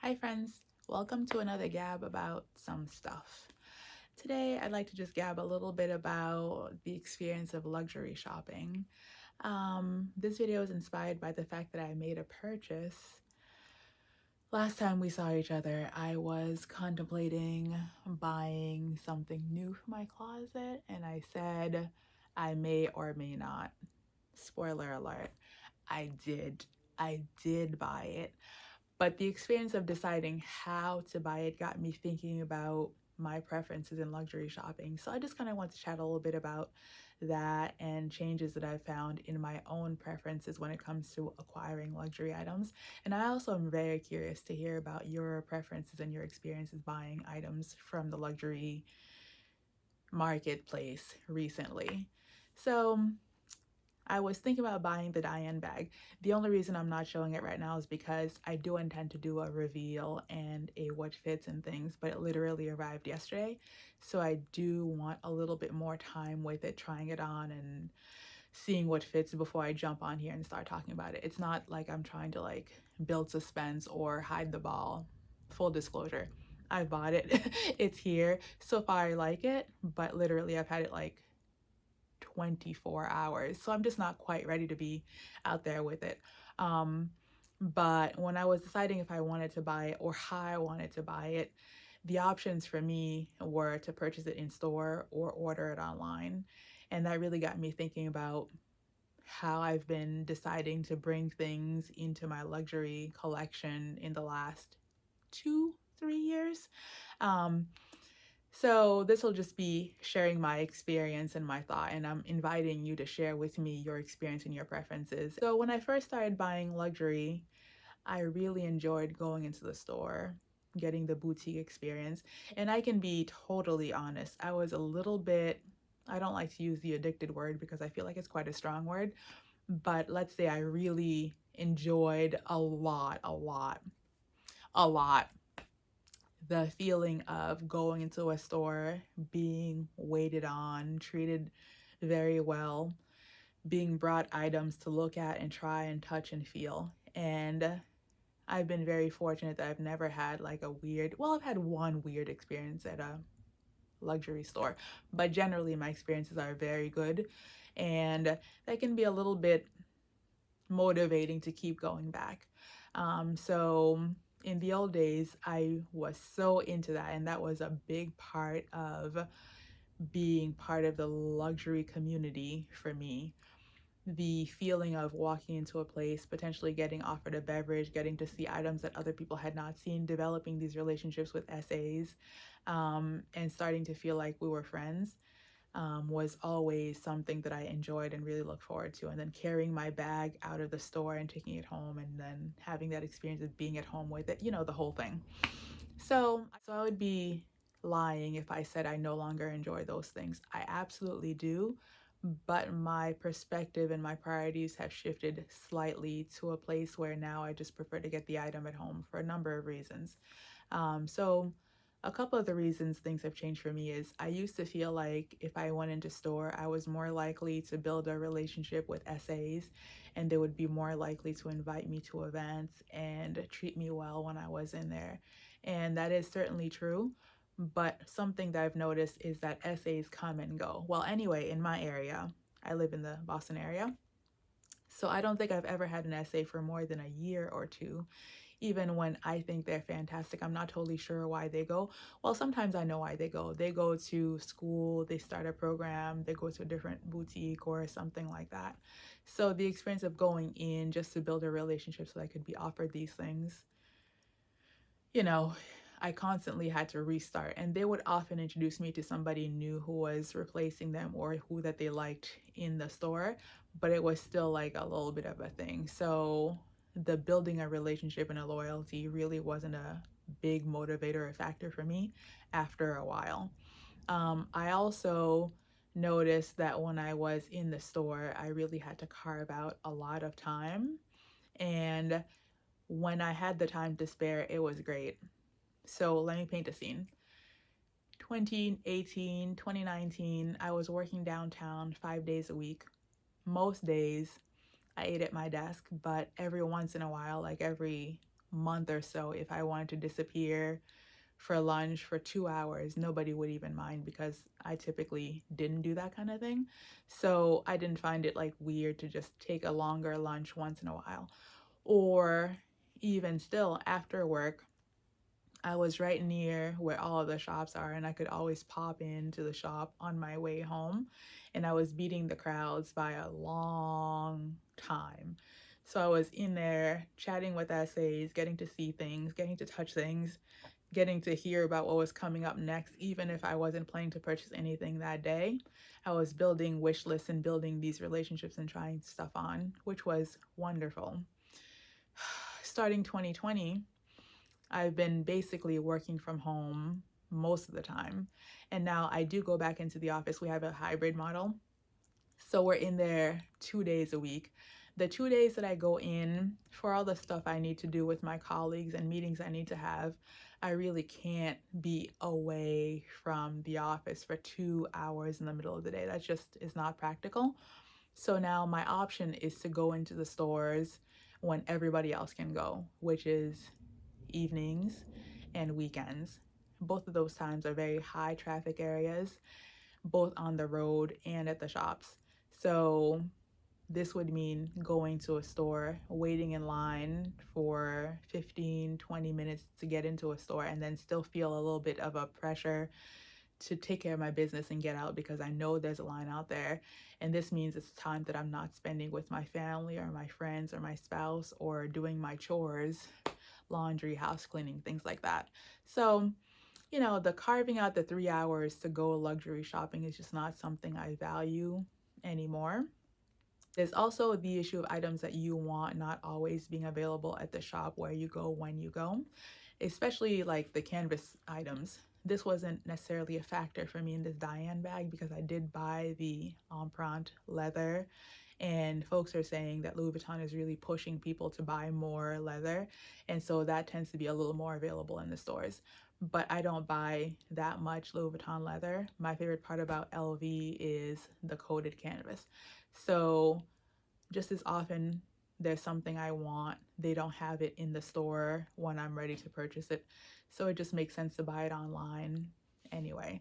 Hi friends, welcome to another Gab About Some Stuff. Today I'd like to just gab a little bit about the experience of luxury shopping. This video is inspired by the fact that I made a purchase. Last time we saw each other, I was contemplating buying something new for my closet, and I said I may or may not. Spoiler alert, I did. I did buy it. But the experience of deciding how to buy it got me thinking about my preferences in luxury shopping. So I just kind of want to chat a little bit about that and changes that I've found in my own preferences when it comes to acquiring luxury items. And I also am very curious to hear about your preferences and your experiences buying items from the luxury marketplace recently. So I was thinking about buying the Diane bag. The only reason I'm not showing it right now is because I do intend to do a reveal and a what fits and things, but it literally arrived yesterday. So I do want a little bit more time with it, trying it on and seeing what fits before I jump on here and start talking about it. It's not like I'm trying to build suspense or hide the ball. Full disclosure, I bought it. It's here. So far I like it, but literally I've had it 24 hours. So I'm just not quite ready to be out there with it. But when I was deciding if I wanted to buy it or how I wanted to buy it, the options for me were to purchase it in store or order it online. And that really got me thinking about how I've been deciding to bring things into my luxury collection in the last 2, 3 years. Um, so this will just be sharing my experience and my thought, and I'm inviting you to share with me your experience and your preferences. So when I first started buying luxury, I really enjoyed going into the store, getting the boutique experience. And I can be totally honest, I was a little bit, I don't like to use the addicted word because I feel like it's quite a strong word, but let's say I really enjoyed a lot the feeling of going into a store, being waited on, treated very well, being brought items to look at and try and touch and feel. And I've been very fortunate that I've never had I've had one weird experience at a luxury store, but generally my experiences are very good, and that can be a little bit motivating to keep going back. So in the old days, I was so into that, and that was a big part of being part of the luxury community for me. The feeling of walking into a place, potentially getting offered a beverage, getting to see items that other people had not seen, developing these relationships with SAs, and starting to feel like we were friends was always something that I enjoyed and really looked forward to. And then carrying my bag out of the store and taking it home and then having that experience of being at home with it, the whole thing. So I would be lying if I said I no longer enjoy those things. I absolutely do, but my perspective and my priorities have shifted slightly to a place where now I just prefer to get the item at home for a number of reasons. So a couple of the reasons things have changed for me is I used to feel like if I went into store, I was more likely to build a relationship with SAs, and they would be more likely to invite me to events and treat me well when I was in there. And that is certainly true. But something that I've noticed is that SAs come and go. Well, anyway, in my area, I live in the Boston area. So I don't think I've ever had an essay for more than a year or two. Even when I think they're fantastic, I'm not totally sure why they go. Well, sometimes I know why they go. They go to school, they start a program, they go to a different boutique or something like that. So the experience of going in just to build a relationship so I could be offered these things, you know, I constantly had to restart. And they would often introduce me to somebody new who was replacing them or who that they liked in the store, but it was still like a little bit of a thing. So the building a relationship and a loyalty really wasn't a big motivator or factor for me after a while. I also noticed that when I was in the store, I really had to carve out a lot of time. And when I had the time to spare, it was great. So let me paint a scene. 2018, 2019, I was working downtown 5 days a week. Most days I ate at my desk, but every once in a while, like every month or so, if I wanted to disappear for lunch for 2 hours, nobody would even mind because I typically didn't do that kind of thing. So I didn't find it like weird to just take a longer lunch once in a while. Or even still, after work, I was right near where all of the shops are, and I could always pop into the shop on my way home. And I was beating the crowds by a long time. So I was in there chatting with essays, getting to see things, getting to touch things, getting to hear about what was coming up next, even if I wasn't planning to purchase anything that day. I was building wish lists and building these relationships and trying stuff on, which was wonderful. Starting 2020, I've been basically working from home most of the time. And now I do go back into the office. We have a hybrid model. So we're in there 2 days a week. The 2 days that I go in for all the stuff I need to do with my colleagues and meetings I need to have, I really can't be away from the office for 2 hours in the middle of the day. That just is not practical. So now my option is to go into the stores when everybody else can go, which is evenings and weekends. Both of those times are very high traffic areas, both on the road and at the shops. So this would mean going to a store, waiting in line for 15, 20 minutes to get into a store, and then still feel a little bit of a pressure to take care of my business and get out because I know there's a line out there. And this means it's time that I'm not spending with my family or my friends or my spouse or doing my chores, laundry, house cleaning, things like that. So, the carving out the 3 hours to go luxury shopping is just not something I value anymore. There's also the issue of items that you want not always being available at the shop where you go when you go, especially like the canvas items. This wasn't necessarily a factor for me in this Diane bag because I did buy the Empreinte leather, and folks are saying that Louis Vuitton is really pushing people to buy more leather, and so that tends to be a little more available in the stores. But I don't buy that much Louis Vuitton leather. My favorite part about LV is the coated canvas. So just as often there's something I want, they don't have it in the store when I'm ready to purchase it. So it just makes sense to buy it online anyway.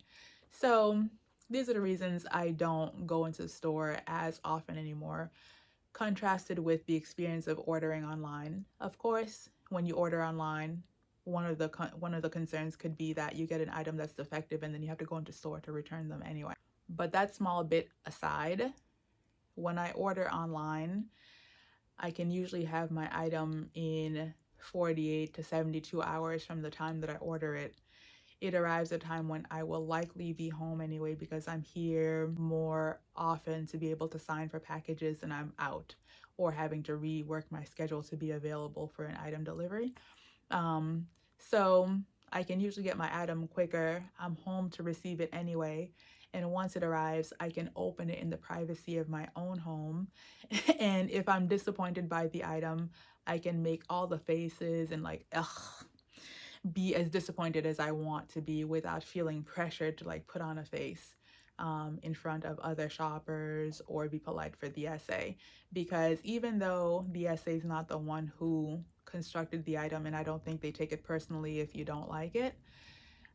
So these are the reasons I don't go into the store as often anymore, contrasted with the experience of ordering online. Of course, when you order online, one of the concerns could be that you get an item that's defective and then you have to go into store to return them anyway. But that small bit aside, when I order online, I can usually have my item in 48 to 72 hours from the time that I order it. It arrives at a time when I will likely be home anyway because I'm here more often to be able to sign for packages and I'm out or having to rework my schedule to be available for an item delivery. So I can usually get my item quicker. I'm home to receive it anyway. And once it arrives, I can open it in the privacy of my own home. And if I'm disappointed by the item, I can make all the faces and like, ugh, be as disappointed as I want to be without feeling pressured to like put on a face in front of other shoppers or be polite for the essay. Because even though the essay is not the one who constructed the item, and I don't think they take it personally if you don't like it,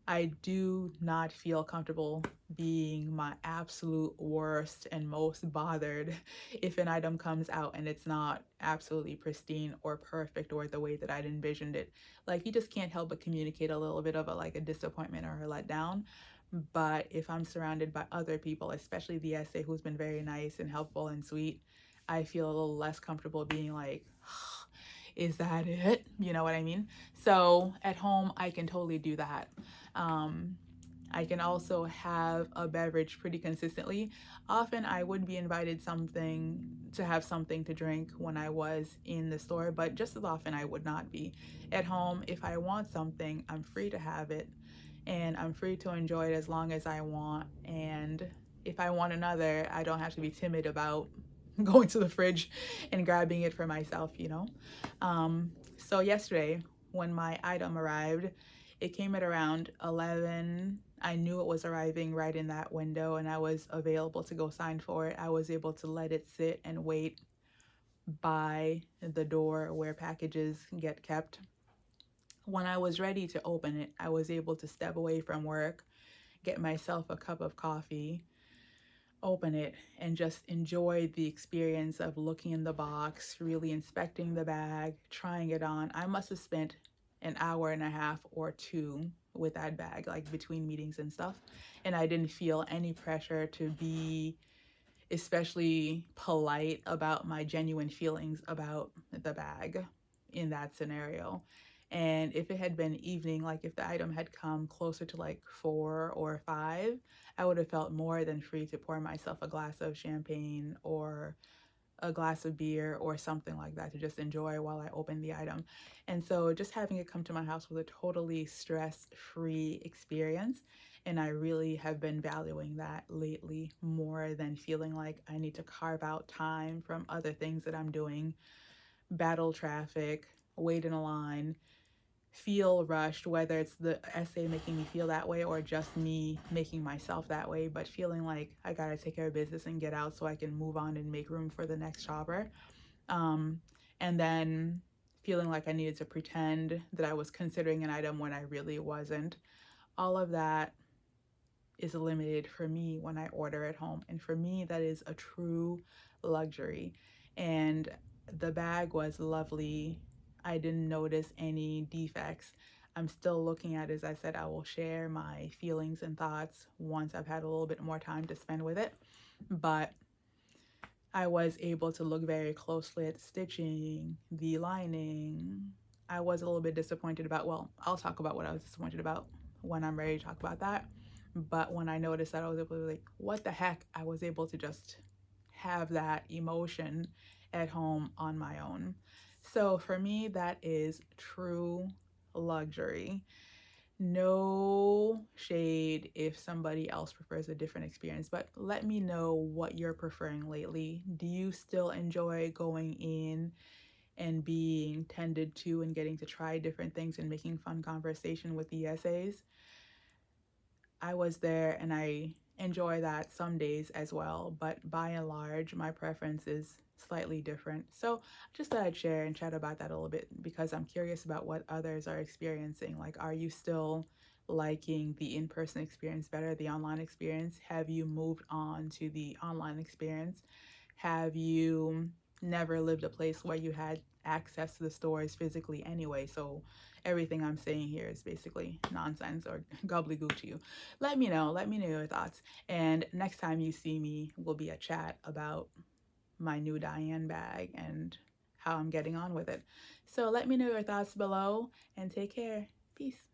I do not feel comfortable being my absolute worst and most bothered if an item comes out and it's not absolutely pristine or perfect or the way that I'd envisioned it. Like you just can't help but communicate a little bit of a disappointment or a letdown. But if I'm surrounded by other people, especially the essay who's been very nice and helpful and sweet, I feel a little less comfortable being like, is that it? You know what I mean? So at home, I can totally do that. Um, I can also have a beverage pretty consistently. Often I would be invited to have something to drink when I was in the store, but just as often I would not be. At home, if I want something, I'm free to have it and I'm free to enjoy it as long as I want. And if I want another, I don't have to be timid about going to the fridge and grabbing it for myself. So yesterday, when my item arrived, it came at around 11. I knew it was arriving right in that window and I was available to go sign for it. I was able to let it sit and wait by the door where packages get kept. When I was ready to open it, I was able to step away from work, get myself a cup of coffee, open it, and just enjoy the experience of looking in the box, really inspecting the bag, trying it on. I must have spent an hour and a half or two with that bag, like between meetings and stuff. And I didn't feel any pressure to be especially polite about my genuine feelings about the bag in that scenario. And if it had been evening, like if the item had come closer to like 4 or 5, I would have felt more than free to pour myself a glass of champagne or a glass of beer or something like that to just enjoy while I open the item. And so just having it come to my house was a totally stress-free experience. And I really have been valuing that lately more than feeling like I need to carve out time from other things that I'm doing, battle traffic, wait in a line, feel rushed, whether it's the essay making me feel that way or just me making myself that way, but feeling like I gotta take care of business and get out so I can move on and make room for the next shopper. Um, and then feeling like I needed to pretend that I was considering an item when I really wasn't. All of that is eliminated for me when I order at home. And for me, that is a true luxury. And the bag was lovely. I didn't notice any defects. I'm still looking at it. As I said, I will share my feelings and thoughts once I've had a little bit more time to spend with it. But I was able to look very closely at the stitching, the lining. I was a little bit disappointed about, well, I'll talk about what I was disappointed about when I'm ready to talk about that. But when I noticed that, I was able to, like, what the heck? I was able to just have that emotion at home on my own. So for me, that is true luxury. No shade if somebody else prefers a different experience, but let me know what you're preferring lately. Do you still enjoy going in and being tended to and getting to try different things and making fun conversation with the essays? I was there and I enjoy that some days as well, but by and large, my preference is slightly different. So just thought I'd share and chat about that a little bit because I'm curious about what others are experiencing. Like, are you still liking the in person experience better, the online experience? Have you moved on to the online experience? Have you never lived a place where you had access to the stores physically anyway? So everything I'm saying here is basically nonsense or gobbledygook to you. Let me know. Let me know your thoughts. And next time you see me, will be a chat about my new Diane bag and how I'm getting on with it. So let me know your thoughts below and take care. Peace.